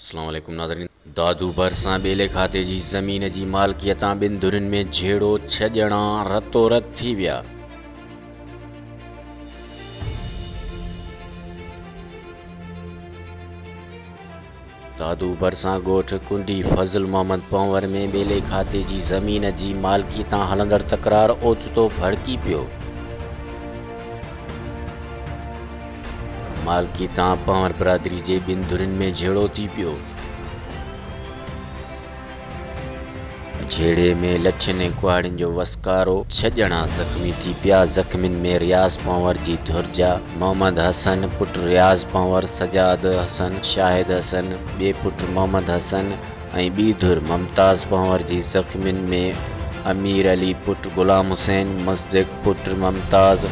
अस्सलाम वालेकुम नाज़रीन। दादू ڀرسان ॿेले खाते जी ज़मीन जी मालकियतां ॿिनि धुरियुनि में जहिड़ो 6 ॼणा रतो रत थी विया। दादू ڀرسان ॻोठ ڪنڊي फज़ल मोहम्मद पनहور में ॿेले खाते जी ज़मीन जी मालकियतां हलंदड़ तकरार ओचतो ڀڙڪي पियो। मालकियतां पनहور बरादरी जे ॿिनि धुरियुनि में जहिड़ो थी पियो। जहड़े में लठين ऐं ڪهاڙين जो वसकारो 6 ॼणा ज़खमी थी पिया। زخمين में रियाज़ पनहور जी धुर जा محمد हसन पुट रियाज़ पनहور, सजाद हसन, शाहिद हसन ॿिए पुट محمد हसन ऐं ॿी धुर ममताज पनहور जी ज़खमीन में امير अली पुट غلام حسين, मصدق पुट ممتاز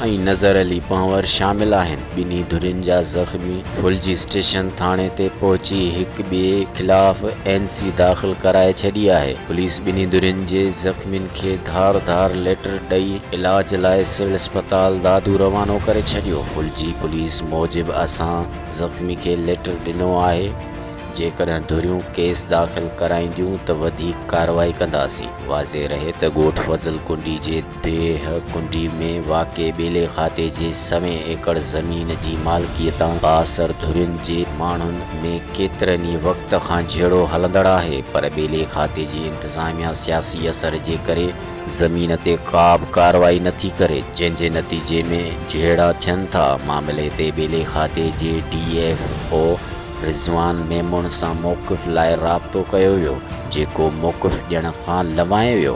ऐं नज़र अली पनहور शामिल आहिनि। ॿिन्ही धुरियुनि जा ज़ख़्मी फुलजी स्टेशन थाणे ते पहुची हिक ॿिए खिलाफ़ NC दाख़िल कराए छॾी आहे। पुलिस ॿिन्ही धुरियुनि जे ज़ख़्मियुनि खे धार लेटर ॾेई इलाज लाइ सिविल अस्पताल दादू रवानो करे छॾियो। फुलजी पुलिस मूजिब असां ज़ख़्मी खे लेटर ॾिनो आहे। जेकॾहिं धुरियूं केस दाख़िल कराईंदियूं त वधीक कार्रवाई कंदासीं। वाज़े रहे त ॻोठ फज़ल कुंडी जे देह कुंडी में वाक़े ॿेले खाते जे 100 एकड़ ज़मीन जी मालकियतां बासर धुरियुनि जे माण्हुनि में केतिरनि ई वक़्त खां जहिड़ो हलंदड़ आहे, पर ॿेले खाते जी इंतिज़ामिया सियासी असर जे करे ज़मीन ते का बि कार्रवाई नथी करे, जंहिंजे नतीजे में जहिड़ा थियनि था। मामले ते ॿेले खाते जे DFO रिज़वान मेमून सां मौक़िफ़ लाइ राब्तो कयो वियो, जेको मौक़िफ़ ॾियण खां लवाए वियो।